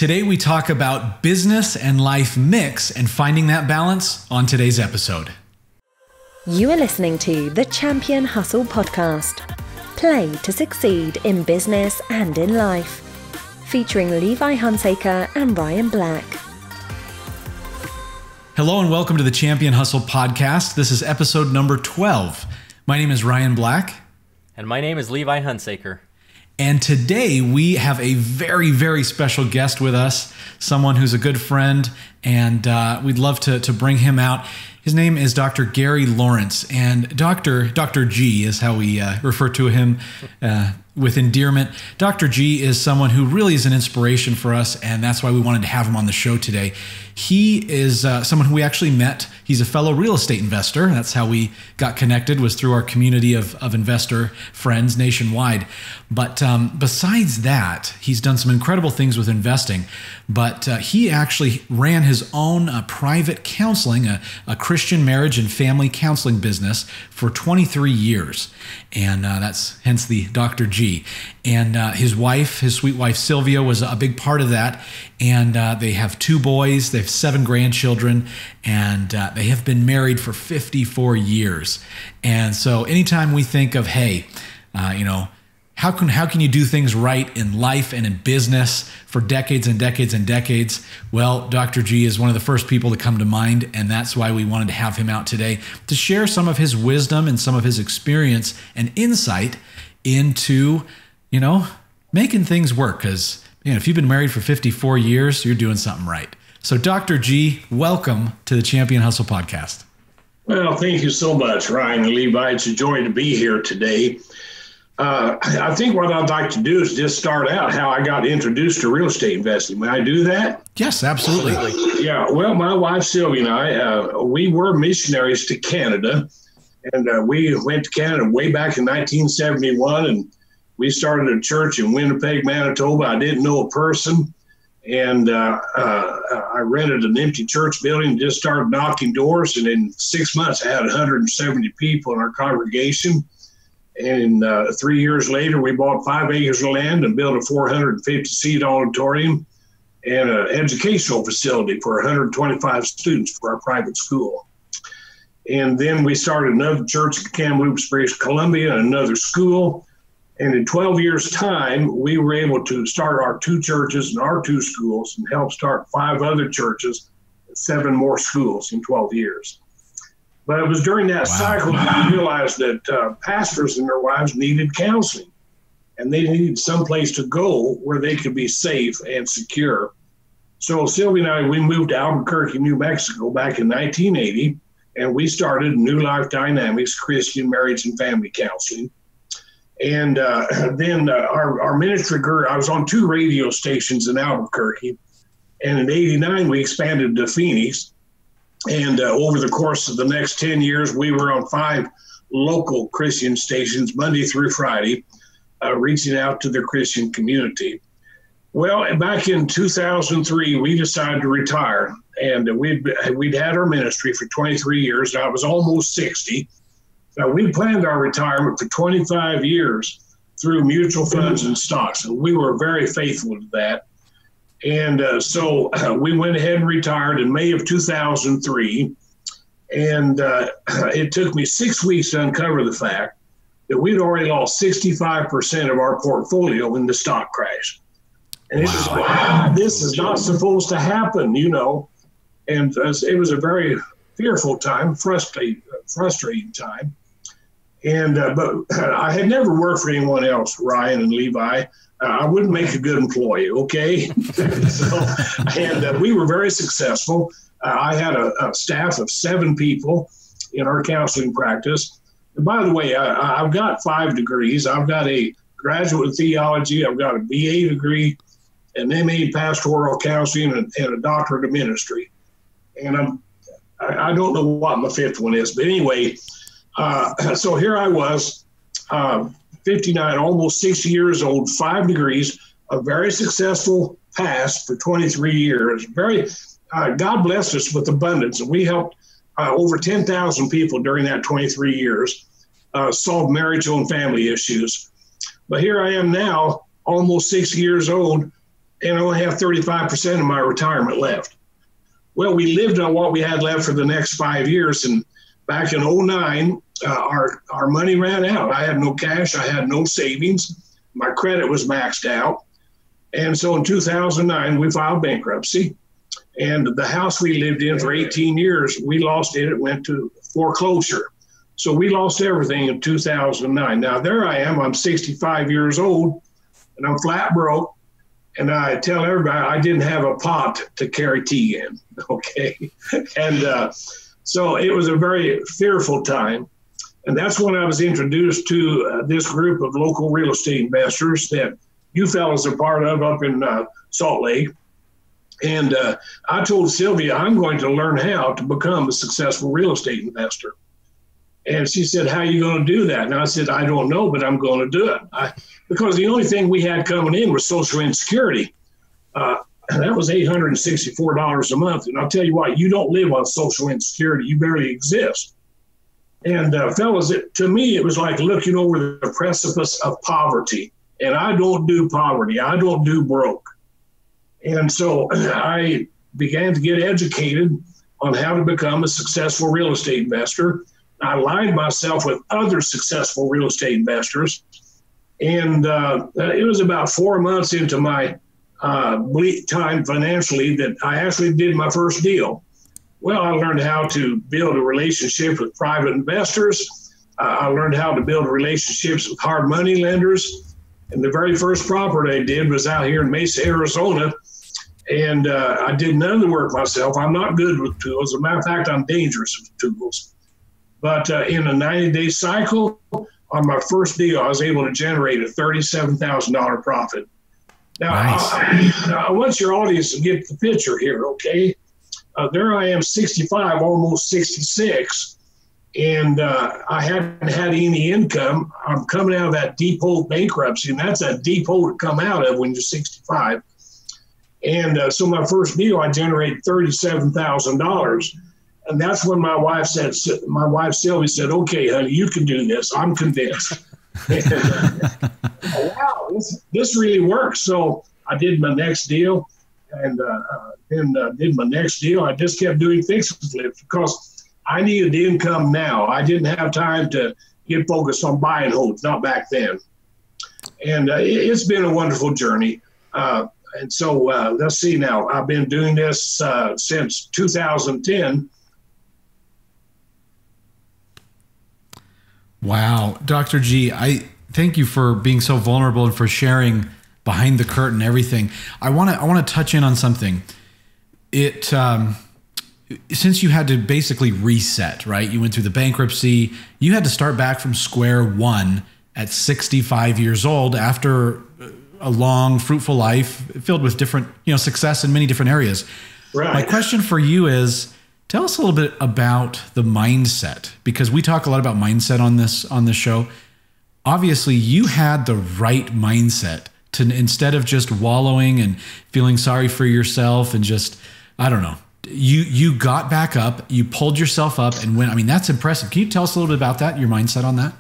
Today we talk about business and life mix and finding that balance on today's episode. You are listening to the Champion Hustle podcast. Play to succeed in business and in life. Featuring Levi Hunsaker and Ryan Black. Hello and welcome to the Champion Hustle podcast. This is episode number 12. My name is Ryan Black. And my name is Levi Hunsaker. And today we have a very, very special guest with us, someone who's a good friend, and we'd love to bring him out. His name is Dr. Gary Lawrence, and Dr. G is how we refer to him with endearment. Dr. G is someone who really is an inspiration for us, and that's why we wanted to have him on the show today. He is someone who we actually met. He's a fellow real estate investor. That's how we got connected, was through our community of investor friends nationwide. But besides that, he's done some incredible things with investing. But he actually ran his own private counseling, a Christian marriage and family counseling business for 23 years. And that's hence the Dr. G. And his wife, his sweet wife, Sylvia, was a big part of that. And they have 2 boys, they have 7 grandchildren, and they have been married for 54 years. And so anytime we think of, hey, how can you do things right in life and in business for decades and decades and decades? Well, Dr. G is one of the first people to come to mind, and that's why we wanted to have him out today to share some of his wisdom and some of his experience and insight into, making things work. Because, if you've been married for 54 years, you're doing something right. So, Dr. G, welcome to the Champion Hustle podcast. Well, thank you so much, Ryan and Levi. It's a joy to be here today. I think what I'd like to do is just start out how I got introduced to real estate investing. May I do that? Yes, absolutely. Yeah. Well, my wife, Sylvia, and I, we were missionaries to Canada. And we went to Canada way back in 1971. And we started a church in Winnipeg, Manitoba. I didn't know a person. And I rented an empty church building and just started knocking doors. And in 6 months, I had 170 people in our congregation. And 3 years later, we bought 5 acres of land and built a 450-seat auditorium and an educational facility for 125 students for our private school. And then we started another church in Kamloops, British Columbia, and another school. And in 12 years' time, we were able to start our 2 churches and our 2 schools and help start 5 other churches, 7 more schools in 12 years. But it was during that cycle that we realized that pastors and their wives needed counseling, and they needed someplace to go where they could be safe and secure. So Sylvia and I, we moved to Albuquerque, New Mexico back in 1980, and we started New Life Dynamics Christian Marriage and Family Counseling. And then our ministry grew. I was on 2 radio stations in Albuquerque, and in '89 we expanded to Phoenix. And over the course of the next 10 years, we were on 5 local Christian stations, Monday through Friday, reaching out to the Christian community. Well, back in 2003, we decided to retire, and we'd had our ministry for 23 years. I was almost 60. Now, we planned our retirement for 25 years through mutual funds and stocks, and we were very faithful to that. And so we went ahead and retired in May of 2003. And it took me 6 weeks to uncover the fact that we'd already lost 65% of our portfolio in the stock crash. And it was like, this is not supposed to happen, And it was a very fearful time, frustrating time. And but I had never worked for anyone else, Ryan and Levi. I wouldn't make a good employee, okay? And we were very successful. I had a staff of 7 people in our counseling practice. And by the way, I've got 5 degrees. I've got a graduate in theology. I've got a BA degree, an MA in pastoral counseling, and a doctorate of ministry. And I don't know what my 5th one is, but anyway, so here I was, 59, almost 60 years old, 5 degrees, a very successful past for 23 years. God blessed us with abundance, and we helped over 10,000 people during that 23 years solve marital and family issues. But here I am now, almost 60 years old, and I only have 35% of my retirement left. Well, we lived on what we had left for the next 5 years. And back in 2009, our money ran out. I had no cash. I had no savings. My credit was maxed out. And so in 2009, we filed bankruptcy. And the house we lived in for 18 years, we lost it. It went to foreclosure. So we lost everything in 2009. Now, there I am. I'm 65 years old, and I'm flat broke. And I tell everybody I didn't have a pot to carry tea in, okay? And so it was a very fearful time. And that's when I was introduced to this group of local real estate investors that you fellas are part of up in Salt Lake. And I told Sylvia, I'm going to learn how to become a successful real estate investor. And she said, how are you going to do that? And I said, I don't know, but I'm going to do it. Because the only thing we had coming in was Social Insecurity. And that was $864 a month. And I'll tell you what, you don't live on Social Insecurity. You barely exist. And fellas, to me, it was like looking over the precipice of poverty. And I don't do poverty. I don't do broke. And so I began to get educated on how to become a successful real estate investor. I aligned myself with other successful real estate investors. And it was about 4 months into my bleak time financially that I actually did my first deal. Well, I learned how to build a relationship with private investors. I learned how to build relationships with hard money lenders. And the very first property I did was out here in Mesa, Arizona. And I did none of the work myself. I'm not good with tools. As a matter of fact, I'm dangerous with tools. But in a 90-day cycle, on my first deal, I was able to generate a $37,000 profit. Now, nice. I want your audience to get the picture here, okay? There I am, 65, almost 66, and I hadn't had any income. I'm coming out of that deep hole bankruptcy, and that's a deep hole to come out of when you're 65. And so my first deal, I generated $37,000. And that's when my wife Sylvia said, okay, honey, you can do this. I'm convinced. And, wow, this really works. So I did my next deal and then did my next deal. I just kept doing fix and flips because I needed the income now. I didn't have time to get focused on buying homes, not back then. And it's been a wonderful journey. And so let's see now. I've been doing this since 2010. Wow. Dr. G, I thank you for being so vulnerable and for sharing behind the curtain everything. I want to touch in on something. Since you had to basically reset, right? You went through the bankruptcy. You had to start back from square one at 65 years old after a long, fruitful life filled with different, success in many different areas. Right. My question for you is, tell us a little bit about the mindset, because we talk a lot about mindset on this show. Obviously, you had the right mindset to, instead of just wallowing and feeling sorry for yourself and just, I don't know, you got back up, you pulled yourself up and went. I mean, that's impressive. Can you tell us a little bit about that, your mindset on that?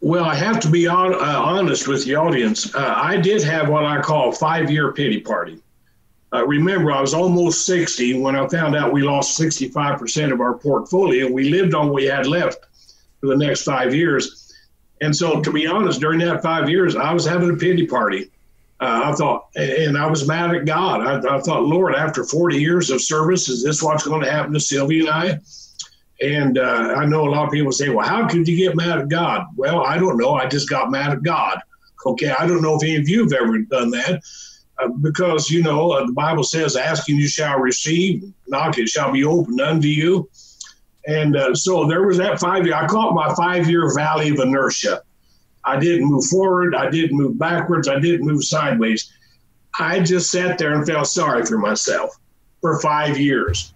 Well, I have to be honest with the audience. I did have what I call a 5-year pity party. Remember, I was almost 60 when I found out we lost 65% of our portfolio. We lived on what we had left for the next 5 years. And so, to be honest, during that 5 years, I was having a pity party. I thought, and I was mad at God. I thought, Lord, after 40 years of service, is this what's going to happen to Sylvia and I? And I know a lot of people say, well, how could you get mad at God? Well, I don't know. I just got mad at God. Okay, I don't know if any of you have ever done that. Because, the Bible says, asking you shall receive, knock it shall be opened unto you. And so there was that 5 year, I call it my 5-year valley of inertia. I didn't move forward. I didn't move backwards. I didn't move sideways. I just sat there and felt sorry for myself for 5 years.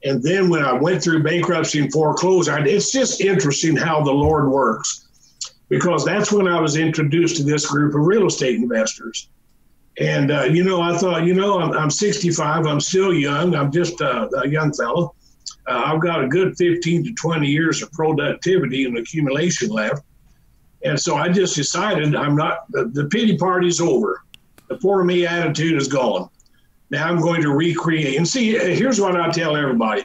And then when I went through bankruptcy and foreclosure, it's just interesting how the Lord works, because that's when I was introduced to this group of real estate investors. And, I thought, I'm 65. I'm still young. I'm just a young fellow. I've got a good 15 to 20 years of productivity and accumulation left. And so I just decided the pity party's over. The poor me attitude is gone. Now I'm going to recreate. And see, here's what I tell everybody.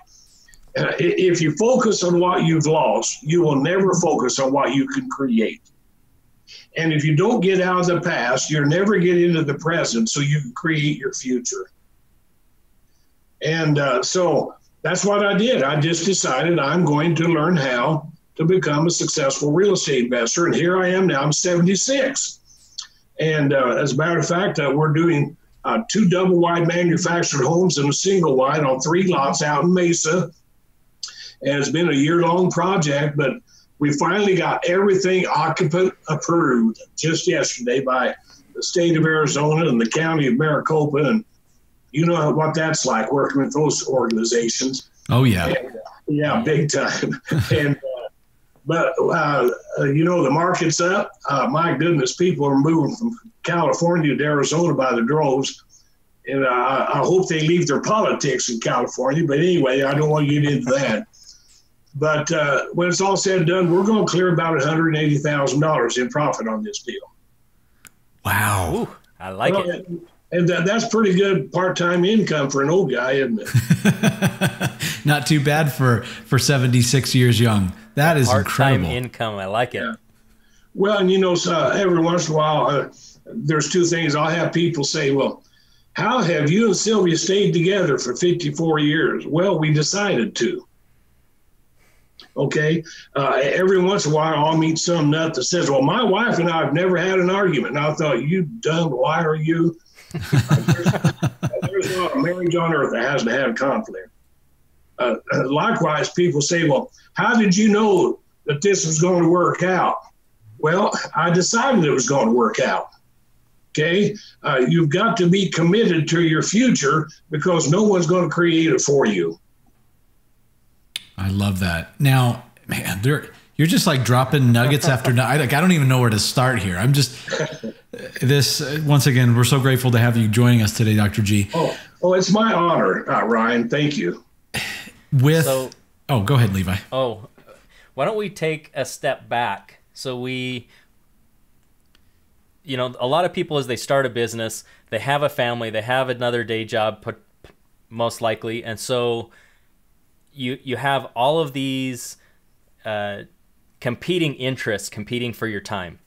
If you focus on what you've lost, you will never focus on what you can create. And if you don't get out of the past, you'll never get into the present so you can create your future. And so that's what I did. I just decided I'm going to learn how to become a successful real estate investor. And here I am now. I'm 76. And as a matter of fact, we're doing 2 double-wide manufactured homes and a single-wide on 3 lots out in Mesa. And it's been a year-long project, but we finally got everything occupant approved just yesterday by the state of Arizona and the county of Maricopa. And you know what that's like working with those organizations. Oh, yeah. And, yeah, big time. And but the market's up. My goodness, people are moving from California to Arizona by the droves. And I hope they leave their politics in California. But anyway, I don't want to get into that. But when it's all said and done, we're going to clear about $180,000 in profit on this deal. Wow. Ooh, I like it. And that's pretty good part-time income for an old guy, isn't it? Not too bad for 76 years young. That is part-time incredible. income. I like it. Yeah. Well, and so every once in a while, there's 2 things. I'll have people say, well, how have you and Sylvia stayed together for 54 years? Well, we decided to. Okay. Every once in a while, I'll meet some nut that says, well, my wife and I have never had an argument. And I thought, you dumb liar, you. There's not a marriage on earth that hasn't had a conflict. Likewise, people say, well, how did you know that this was going to work out? Well, I decided it was going to work out. Okay. You've got to be committed to your future because no one's going to create it for you. I love that. Now, man, you're just like dropping nuggets after nuggets. I don't even know where to start here. I'm just once again, we're so grateful to have you joining us today, Dr. G. Oh, it's my honor, Ryan. Thank you. Go ahead, Levi. Why don't we take a step back? So a lot of people, as they start a business, they have a family, they have another day job, most likely. And so you have all of these competing interests competing for your time.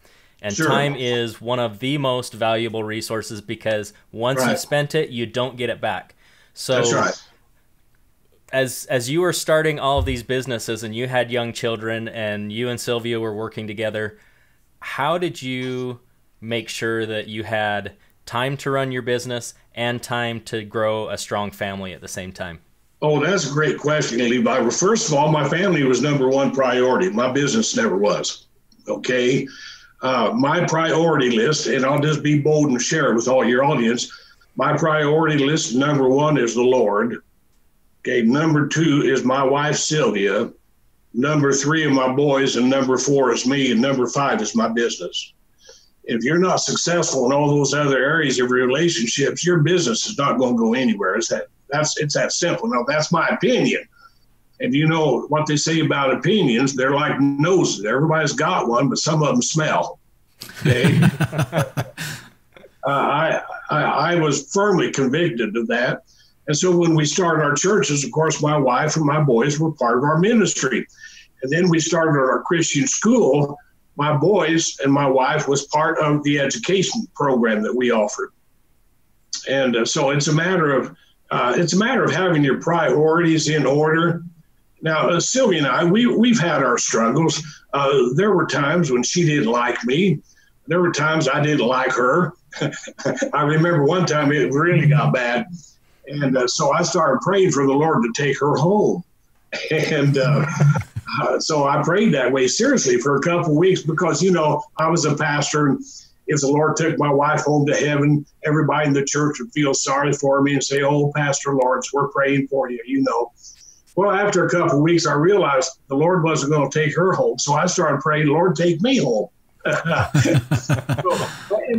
And sure. Time is one of the most valuable resources because once right. you've spent it, you don't get it back. So that's right. As you were starting all of these businesses and you had young children and you and Sylvia were working together, how did you make sure that you had time to run your business and time to grow a strong family at the same time? Oh, that's a great question, Levi. Well, first of all, my family was number one priority. My business never was. Okay. My priority list, and I'll just be bold and share it with all your audience. My priority list, number 1 is the Lord. Okay. Number 2 is my wife, Sylvia. Number 3 are my boys, and number 4 is me, and number 5 is my business. If you're not successful in all those other areas of your relationships, your business is not going to go anywhere. It's that simple. Now, that's my opinion. And you know what they say about opinions, they're like noses. Everybody's got one, but some of them smell. Okay. I was firmly convicted of that. And so when we started our churches, of course, my wife and my boys were part of our ministry. And then we started our Christian school. My boys and my wife was part of the education program that we offered. And so it's a matter of having your priorities in order. Now, Sylvia and I, we've had our struggles. There were times when she didn't like me. There were times I didn't like her. I remember one time it really got bad. And so I started praying for the Lord to take her home. And so I prayed that way seriously for a couple of weeks because, I was a pastor. And if the Lord took my wife home to heaven, everybody in the church would feel sorry for me and say, oh, Pastor Lawrence, we're praying for you, Well, after a couple of weeks, I realized the Lord wasn't going to take her home. So I started praying, Lord, take me home. And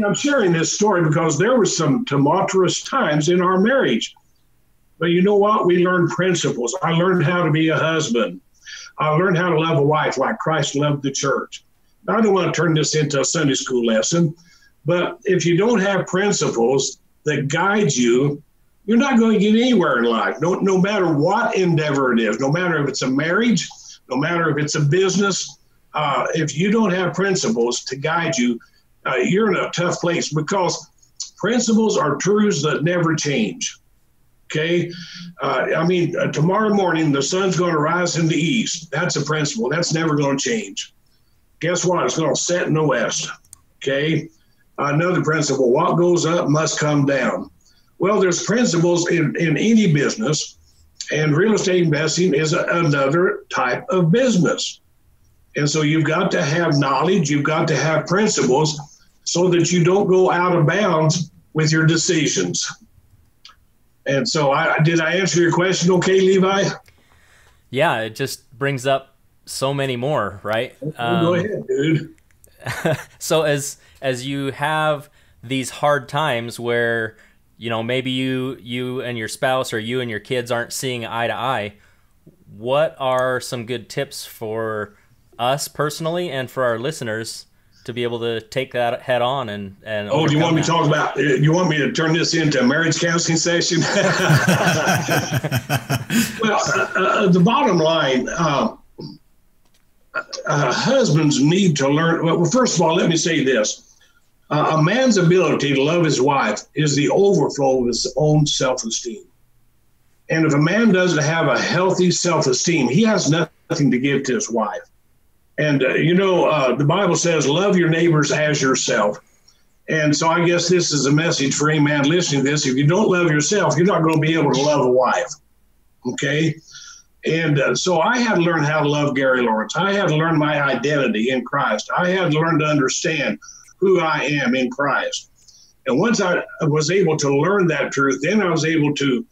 I'm sharing this story because there were some tumultuous times in our marriage. But you know what? We learned principles. I learned how to be a husband. I learned how to love a wife like Christ loved the church. Now, I don't want to turn this into a Sunday school lesson, but if you don't have principles that guide you, you're not going to get anywhere in life. No matter what endeavor it is, no matter if it's a marriage, no matter if it's a business, if you don't have principles to guide you, you're in a tough place, because principles are truths that never change. Okay. Tomorrow morning, the sun's going to rise in the east. That's a principle. That's never going to change. Guess what? It's going to set in the west. Okay. Another principle, what goes up must come down. Well, there's principles in any business, and real estate investing is another type of business. And so you've got to have knowledge. You've got to have principles so that you don't go out of bounds with your decisions. And so did I answer your question okay, Levi? Yeah, it just brings up so many more, right? Go ahead, dude. So as you have these hard times where, maybe you and your spouse or you and your kids aren't seeing eye to eye, what are some good tips for us personally and for our listeners to be able to take that head on and do you want me to talk about, you want me to turn this into a marriage counseling session? Well, the bottom line, husbands need to learn. Well, first of all, let me say this. A man's ability to love his wife is the overflow of his own self-esteem. And if a man doesn't have a healthy self-esteem, he has nothing to give to his wife. And, the Bible says, love your neighbors as yourself. And so I guess this is a message for any man listening to this. If you don't love yourself, you're not going to be able to love a wife. Okay? And so I had to learn how to love Gary Lawrence. I had to learn my identity in Christ. I had to learn to understand who I am in Christ. And once I was able to learn that truth, then I was able to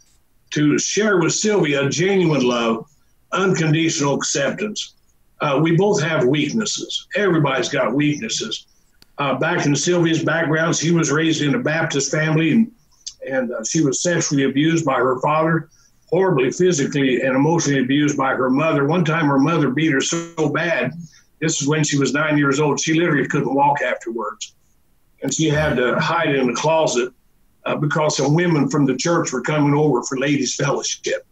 share with Sylvia genuine love, unconditional acceptance. We both have weaknesses. Everybody's got weaknesses. Back in Sylvia's background, she was raised in a Baptist family, and she was sexually abused by her father, horribly physically and emotionally abused by her mother. One time her mother beat her so bad, this is when she was 9 years old, she literally couldn't walk afterwards. And she had to hide in the closet because some women from the church were coming over for ladies' fellowship.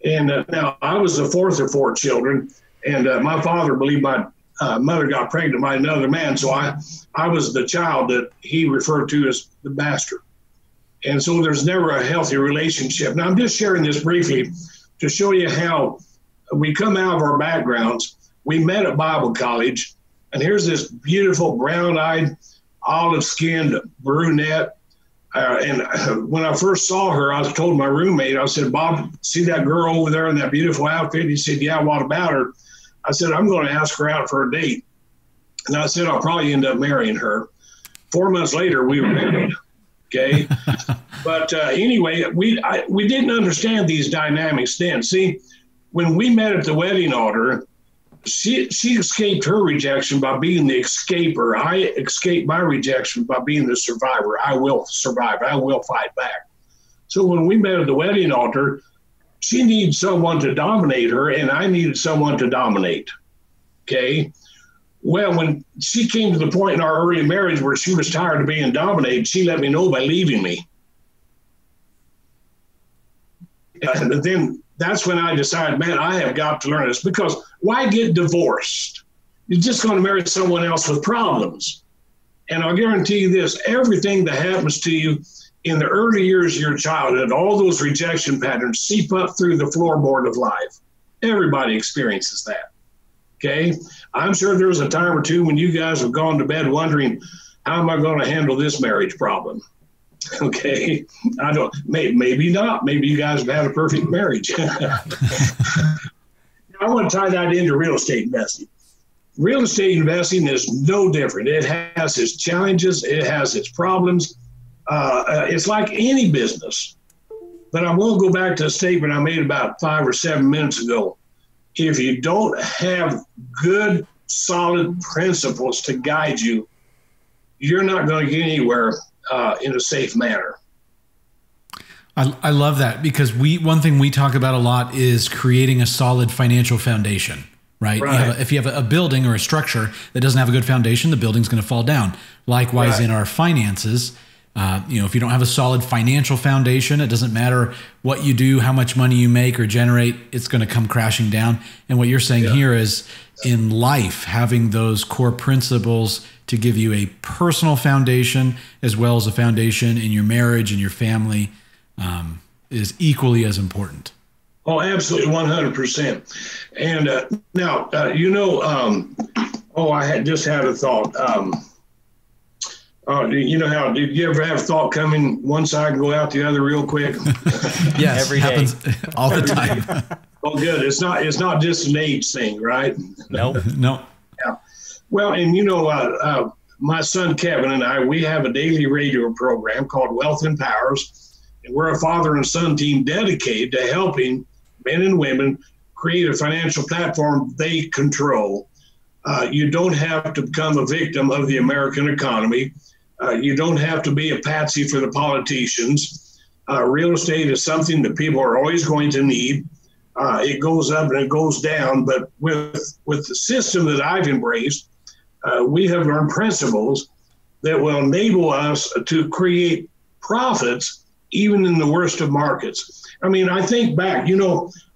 And now I was the fourth of four children. And my father believed my mother got pregnant by another man. So I was the child that he referred to as the bastard. And so there's never a healthy relationship. Now, I'm just sharing this briefly to show you how we come out of our backgrounds. We met at Bible college, and here's this beautiful brown-eyed, olive-skinned brunette. And when I first saw her, I told my roommate, I said, Bob, see that girl over there in that beautiful outfit? He said, yeah, what about her? I said, I'm going to ask her out for a date. And I said, I'll probably end up marrying her. 4 months later, we were married. Okay. But anyway, we didn't understand these dynamics then. See, when we met at the wedding altar, she escaped her rejection by being the escaper. I escaped my rejection by being the survivor. I will survive. I will fight back. So when we met at the wedding altar, she needed someone to dominate her, and I needed someone to dominate. Okay. Well, when she came to the point in our early marriage where she was tired of being dominated, she let me know by leaving me. And then that's when I decided, man, I have got to learn this, because why get divorced? You're just going to marry someone else with problems. And I'll guarantee you this, everything that happens to you in the early years of your childhood, all those rejection patterns seep up through the floorboard of life. Everybody experiences that. Okay. I'm sure there was a time or two when you guys have gone to bed wondering, how am I going to handle this marriage problem? Okay. I don't, maybe not. Maybe you guys have had a perfect marriage. I want to tie that into real estate investing. Real estate investing is no different. It has its challenges. It has its problems. It's like any business. But I will go back to a statement I made about 5 or 7 minutes ago. If you don't have good, solid principles to guide you, you're not going to get anywhere in a safe manner. I love that, because one thing we talk about a lot is creating a solid financial foundation, right? If you have a building or a structure that doesn't have a good foundation, the building's going to fall down. Likewise, in our finances, If you don't have a solid financial foundation, it doesn't matter what you do, how much money you make or generate, it's going to come crashing down. And what you're saying here is in life, having those core principles to give you a personal foundation as well as a foundation in your marriage and your family is equally as important. Oh, absolutely, 100%. And now, I just had a thought. Did you ever have a thought coming one side and go out the other real quick? Yes, every happens day. All the time. Oh, good. It's not just an age thing, right? Nope. No. Yeah. Well, and my son Kevin and I, we have a daily radio program called Wealth Empowers, and we're a father and son team dedicated to helping men and women create a financial platform they control. You don't have to become a victim of the American economy. You don't have to be a patsy for the politicians. Real estate is something that people are always going to need. It goes up and it goes down, but with the system that I've embraced, we have learned principles that will enable us to create profits even in the worst of markets. I mean, I think back,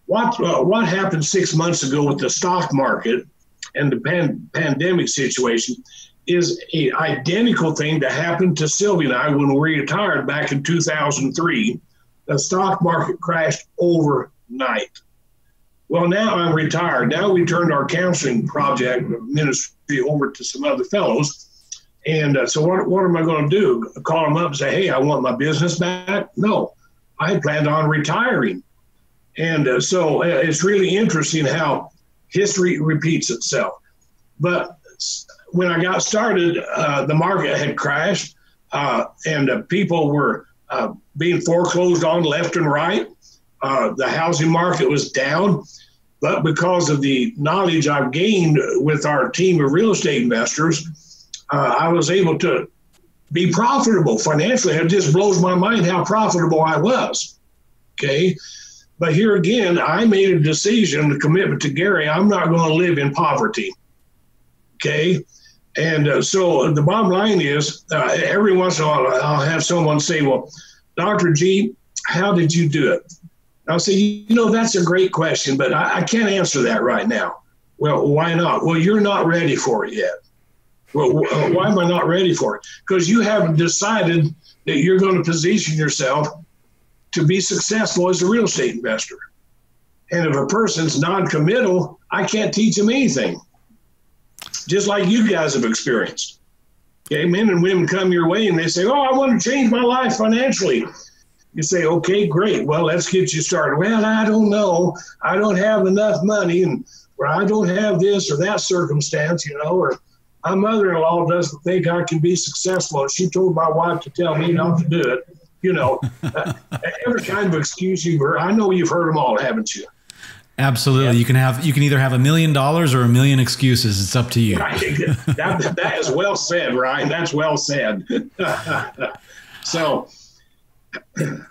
what happened 6 months ago with the stock market and the pandemic situation is an identical thing that happened to Sylvia and I when we retired back in 2003. The stock market crashed overnight. Well, now I'm retired. Now we turned our counseling project ministry over to some other fellows. And so what am I going to do? Call them up and say, hey, I want my business back? No, I planned on retiring. And so it's really interesting how history repeats itself. But when I got started, the market had crashed and people were being foreclosed on left and right. The housing market was down. But because of the knowledge I've gained with our team of real estate investors, I was able to be profitable financially. It just blows my mind how profitable I was. Okay. But here again, I made a decision, a commitment to Gary, I'm not going to live in poverty. Okay. And so the bottom line is every once in a while, I'll have someone say, well, Dr. G, how did you do it? I'll say, that's a great question, but I can't answer that right now. Well, why not? Well, you're not ready for it yet. Well, why am I not ready for it? Because you haven't decided that you're going to position yourself to be successful as a real estate investor. And if a person's non-committal, I can't teach them anything. Just like you guys have experienced. Okay, men and women come your way and they say, oh, I want to change my life financially. You say, okay, great. Well, let's get you started. Well, I don't know. I don't have enough money, or I don't have this or that circumstance, or my mother-in-law doesn't think I can be successful. And she told my wife to tell me not to do it. Every kind of excuse you've heard. I know you've heard them all, haven't you? Absolutely. Yeah. You can either have $1 million or a million excuses. It's up to you. Right. That is well said, Ryan. That's well said. So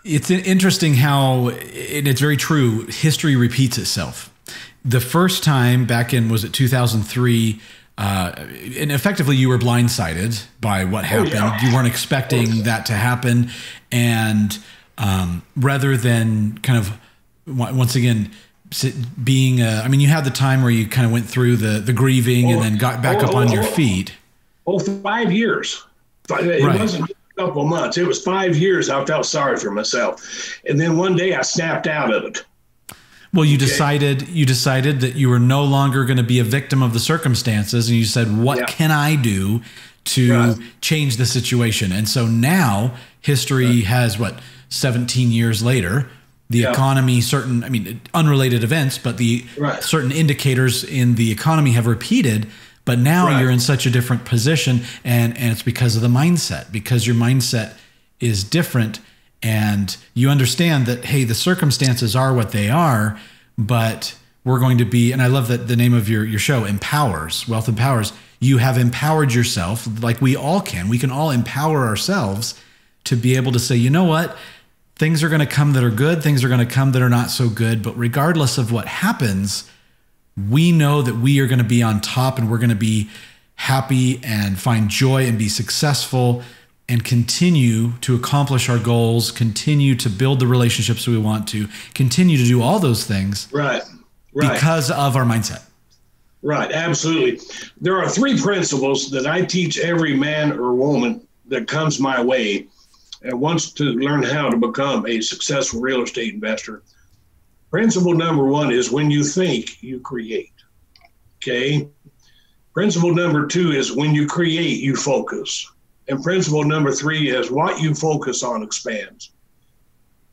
it's interesting how, and it's very true, history repeats itself. The first time back in, was it 2003, and effectively you were blindsided by what happened. Yeah. You weren't expecting that to happen. And rather than kind of, once again, being, you had the time where you kind of went through the grieving and then got back up on your feet. 5 years. It wasn't a couple of months. It was 5 years I felt sorry for myself. And then one day I snapped out of it. Well, you decided that you were no longer going to be a victim of the circumstances, and you said, what can I do to change the situation? And so now history has 17 years later, the economy, unrelated events, but the certain indicators in the economy have repeated, but now you're in such a different position, and it's because of the mindset, because your mindset is different. And you understand that, hey, the circumstances are what they are, but we're going to be, and I love that the name of your show, Empowers, Wealth Empowers. You have empowered yourself, like we all can. We can all empower ourselves to be able to say, you know what? Things are going to come that are good. Things are going to come that are not so good. But regardless of what happens, we know that we are going to be on top, and we're going to be happy and find joy and be successful and continue to accomplish our goals, continue to build the relationships we want to, continue to do all those things. Right. Because of our mindset. Right. Absolutely. There are 3 principles that I teach every man or woman that comes my way and wants to learn how to become a successful real estate investor. Principle number 1 is when you think, you create. Okay. Principle number 2 is when you create, you focus. And principle number 3 is what you focus on expands.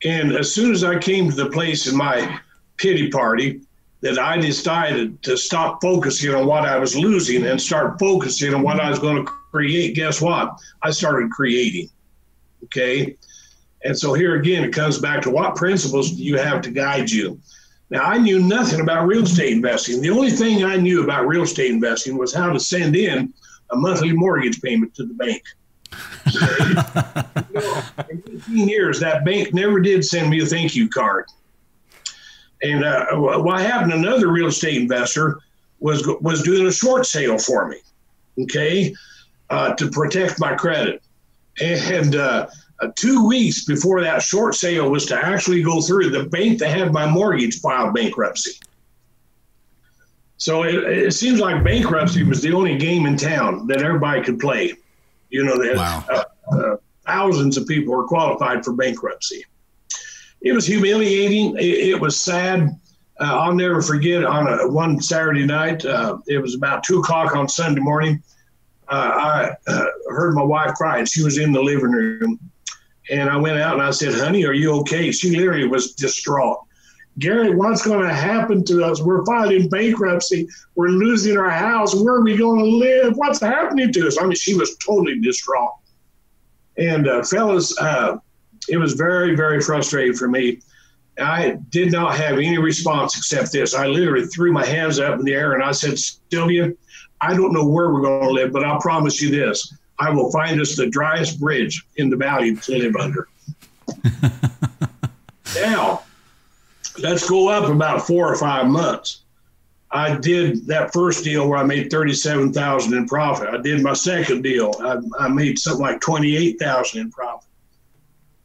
And as soon as I came to the place in my pity party that I decided to stop focusing on what I was losing and start focusing on what I was going to create, guess what? I started creating. Okay. And so here again, it comes back to what principles do you have to guide you? Now, I knew nothing about real estate investing. The only thing I knew about real estate investing was how to send in a monthly mortgage payment to the bank. In 18 years, that bank never did send me a thank you card. And what happened, another real estate investor was doing a short sale for me, okay, to protect my credit. And 2 weeks before that short sale was to actually go through, the bank that had my mortgage filed bankruptcy. So it seems like bankruptcy was the only game in town that everybody could play. You know, that thousands of people were qualified for bankruptcy. It was humiliating. It was sad. I'll never forget on one Saturday night, it was about 2:00 on Sunday morning. I heard my wife crying. She was in the living room. And I went out and I said, honey, are you okay? She literally was distraught. Gary, what's going to happen to us? We're filing bankruptcy. We're losing our house. Where are we going to live? What's happening to us? I mean, she was totally distraught. And fellas, it was very, very frustrating for me. I did not have any response except this. I literally threw my hands up in the air and I said, Sylvia, I don't know where we're going to live, but I'll promise you this. I will find us the driest bridge in the valley to live under. Now, let's go up about 4 or 5 months. I did that first deal where I made $37,000 in profit. I did my second deal. I made something like $28,000 in profit.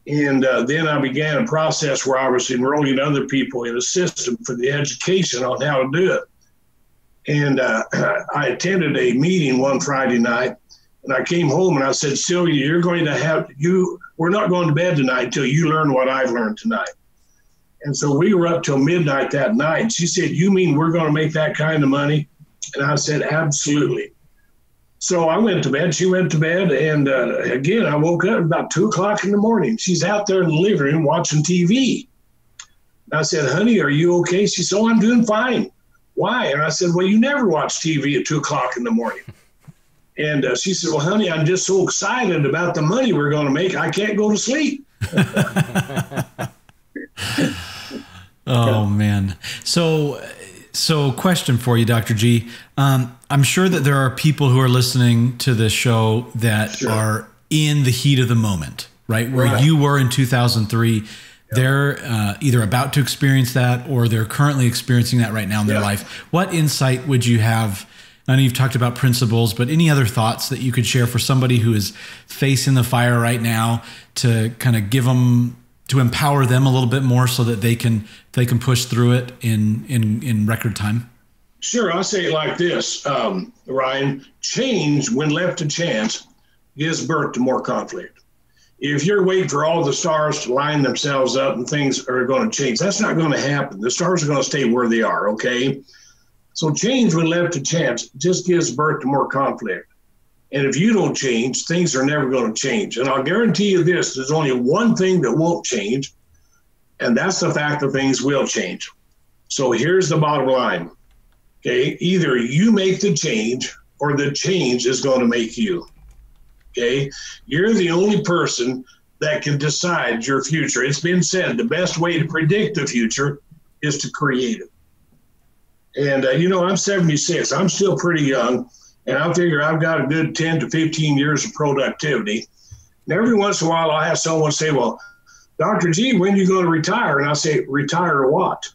And then I began a process where I was enrolling other people in a system for the education on how to do it. And I attended a meeting one Friday night. And I came home and I said, Sylvia, we're not going to bed tonight until you learn what I've learned tonight. And so we were up till midnight that night. And she said, you mean we're going to make that kind of money? And I said, absolutely. So I went to bed. She went to bed. And again, I woke up about 2:00 in the morning. She's out there in the living room watching TV. And I said, honey, are you okay? She said, oh, I'm doing fine. Why? And I said, well, you never watch TV at 2:00 in the morning. And she said, well, honey, I'm just so excited about the money we're going to make. I can't go to sleep. Oh, man. So question for you, Dr. G. I'm sure that there are people who are listening to this show that are in the heat of the moment, right? Where you were in 2003. They're either about to experience that or they're currently experiencing that right now in their life. What insight would you have? I know you've talked about principles, but any other thoughts that you could share for somebody who is facing the fire right now to kind of to empower them a little bit more so that they can push through it in record time? Sure. I'll say it like this, Ryan. Change, when left to chance, gives birth to more conflict. If you're waiting for all the stars to line themselves up and things are going to change, that's not going to happen. The stars are going to stay where they are, okay? So change, when left to chance, just gives birth to more conflict. And if you don't change, things are never going to change. And I'll guarantee you this, there's only one thing that won't change, and that's the fact that things will change. So here's the bottom line, okay? Either you make the change or the change is going to make you, okay? You're the only person that can decide your future. It's been said the best way to predict the future is to create it. And, I'm 76. I'm still pretty young, and I figure I've got a good 10 to 15 years of productivity. And every once in a while, I'll have someone say, well, Dr. G, when are you going to retire? And I say, retire or what?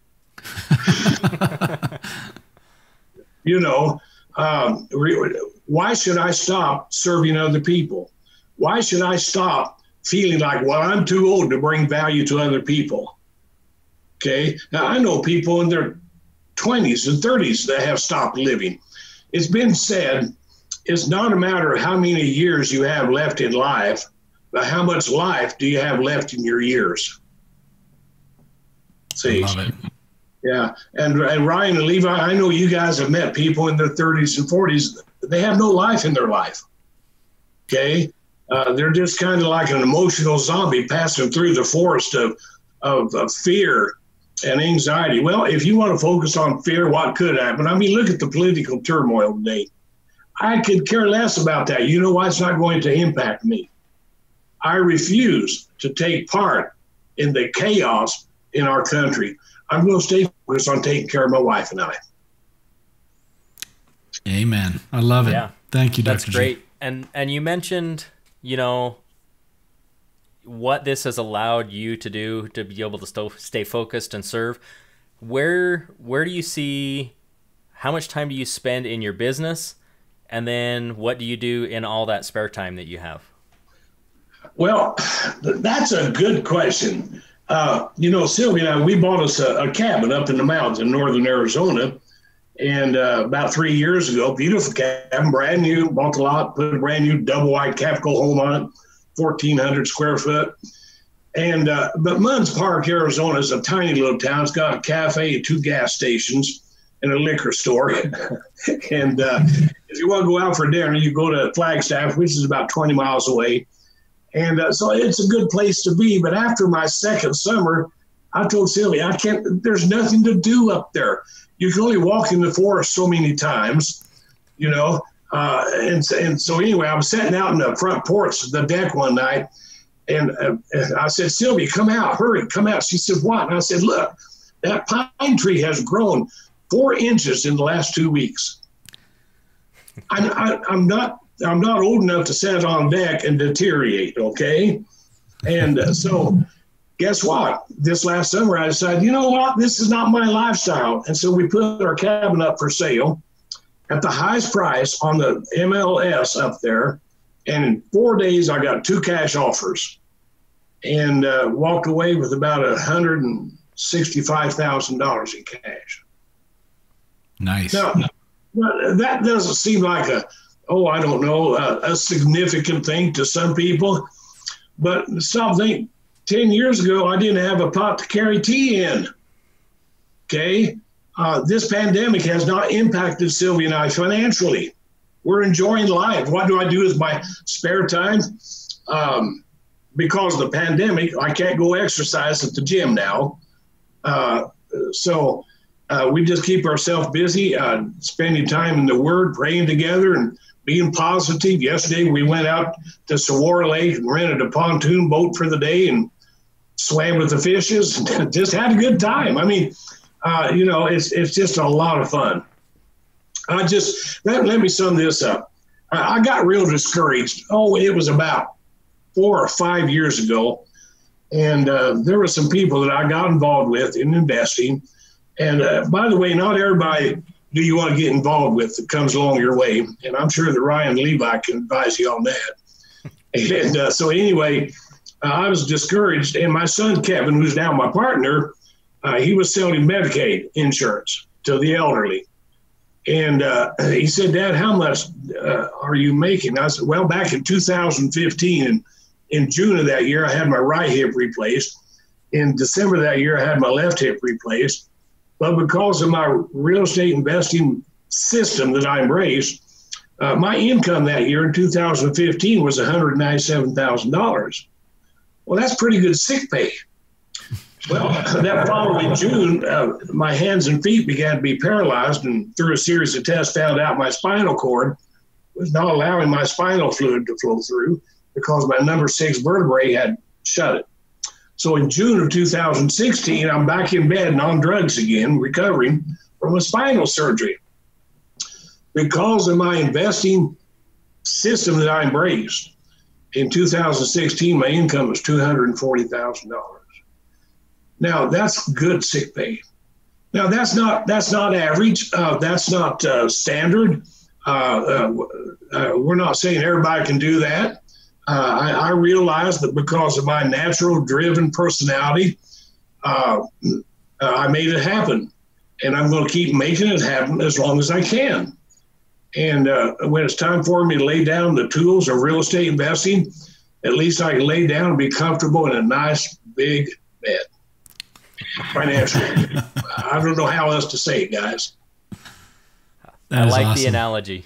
Why should I stop serving other people? why should I stop feeling like, well, I'm too old to bring value to other people? Okay. Now, I know people in their 20s and 30s that have stopped living. It's been said, it's not a matter of how many years you have left in life, but how much life do you have left in your years? See? I love it. Yeah. And Ryan and Levi, I know you guys have met people in their 30s and 40s. They have no life in their life. Okay. They're just kind of like an emotional zombie passing through the forest of fear and anxiety. Well, if you want to focus on fear, what could happen? I mean, look at the political turmoil today. I could care less about that. You know why? It's not going to impact me. I refuse to take part in the chaos in our country. I'm going to stay focused on taking care of my wife and I. Amen. I love it. Yeah. Thank you, Dr. That's great. And you mentioned, you know, what this has allowed you to do to be able to stay focused and serve. Where do you see, how much time do you spend in your business? And then what do you do in all that spare time that you have? Well, that's a good question. You know, Sylvia and I, we bought us a cabin up in the mountains in northern Arizona. And about 3 years ago, beautiful cabin, brand new, bought the lot, put a brand new double wide capital home on it, 1,400 square foot. And but Munns Park, Arizona is a tiny little town. It's got a cafe, 2 gas stations, and a liquor store. And if you want to go out for dinner, you go to Flagstaff, which is about 20 miles away. And so it's a good place to be. But after my second summer, I told Sylvia, there's nothing to do up there. You can only walk in the forest so many times, you know. And so anyway, I was sitting out in the front porch, the deck one night, and I said, Sylvia, come out, hurry, come out. She said, what? And I said, look, that pine tree has grown 4 inches in the last 2 weeks. I'm not old enough to sit on deck and deteriorate, okay? And so guess what? This last summer, I decided, you know what? This is not my lifestyle. And so we put our cabin up for sale at the highest price on the MLS up there. And in 4 days, I got 2 cash offers and walked away with about $165,000 in cash. Nice. Now, that doesn't seem like a significant thing to some people. But stop thinking. 10 years ago, I didn't have a pot to carry tea in. Okay. This pandemic has not impacted Sylvia and I financially. We're enjoying life. What do I do with my spare time? Because of the pandemic, I can't go exercise at the gym now. So we just keep ourselves busy, spending time in the Word, praying together, and being positive. Yesterday, we went out to Saguaro Lake and rented a pontoon boat for the day and swam with the fishes and just had a good time. I mean, you know, it's just a lot of fun. Let me sum this up. I got real discouraged. It was about 4 or 5 years ago. And there were some people that I got involved with in investing. And by the way, not everybody do you want to get involved with that comes along your way. And I'm sure that Ryan and Levi can advise you on that. And so anyway, I was discouraged. And my son, Kevin, who's now my partner, he was selling Medicaid insurance to the elderly. And he said, Dad, how much are you making? I said, well, back in 2015, in June of that year, I had my right hip replaced. In December of that year, I had my left hip replaced. But because of my real estate investing system that I embraced, my income that year in 2015 was $197,000. Well, that's pretty good sick pay. Well, that following June, my hands and feet began to be paralyzed, and through a series of tests found out my spinal cord was not allowing my spinal fluid to flow through because my number 6 vertebrae had shut it. So in June of 2016, I'm back in bed and on drugs again, recovering from a spinal surgery. Because of my investing system that I embraced, in 2016, my income was $240,000. Now, that's good sick pay. Now, that's not average. That's not standard. We're not saying everybody can do that. I realized that because of my natural driven personality, I made it happen. And I'm going to keep making it happen as long as I can. And when it's time for me to lay down the tools of real estate investing, at least I can lay down and be comfortable in a nice big bed financially. I don't know how else to say it, guys. I like awesome. the analogy.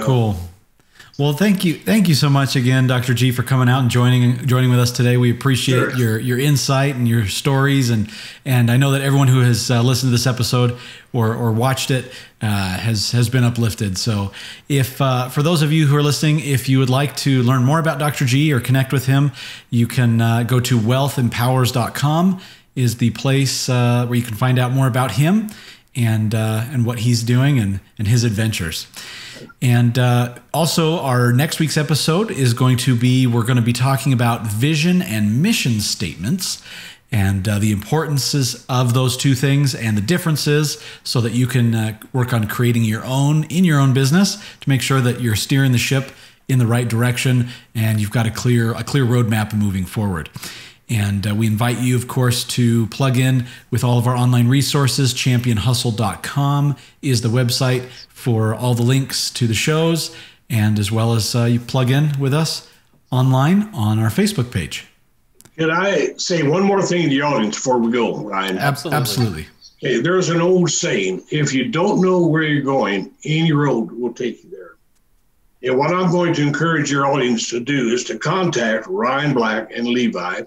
Cool. Well, thank you so much again, Dr. G, for coming out and joining with us today. We appreciate your insight and your stories, and I know that everyone who has listened to this episode or watched it has been uplifted. So, if for those of you who are listening, if you would like to learn more about Dr. G or connect with him, you can go to wealthempowers.com is the place where you can find out more about him and what he's doing and his adventures. And also, our next week's episode is we're going to be talking about vision and mission statements and the importances of those two things and the differences, so that you can work on creating your own business to make sure that you're steering the ship in the right direction and you've got a clear roadmap moving forward. And we invite you, of course, to plug in with all of our online resources. championhustle.com is the website for all the links to the shows, and as well as you plug in with us online on our Facebook page. Can I say one more thing to the audience before we go, Ryan? Absolutely. Okay, there's an old saying: if you don't know where you're going, any road will take you there. And what I'm going to encourage your audience to do is to contact Ryan Black and Levi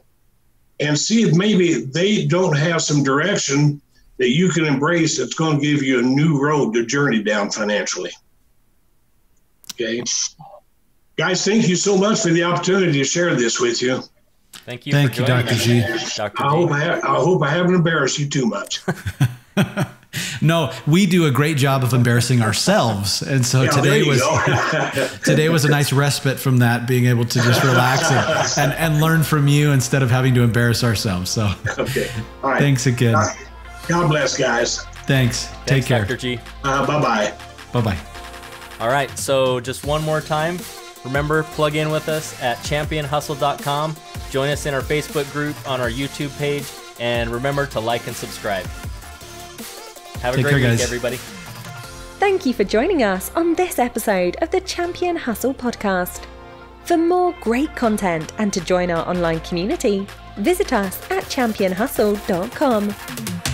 and see if maybe they don't have some direction that you can embrace that's going to give you a new road to journey down financially. Okay. Guys, thank you so much for the opportunity to share this with you. Thank you, Dr. G. I hope I haven't embarrassed you too much. No, we do a great job of embarrassing ourselves, and so today was a nice respite from that, being able to just relax and learn from you instead of having to embarrass ourselves. So, okay, all right. Thanks again. God bless, guys. Thanks. Take care, Dr. G. Bye-bye. Bye-bye. All right, so just one more time. Remember, plug in with us at championhustle.com. Join us in our Facebook group, on our YouTube page, and remember to like and subscribe. Have a great week, everybody. Thank you for joining us on this episode of the Champion Hustle podcast. For more great content and to join our online community, visit us at championhustle.com.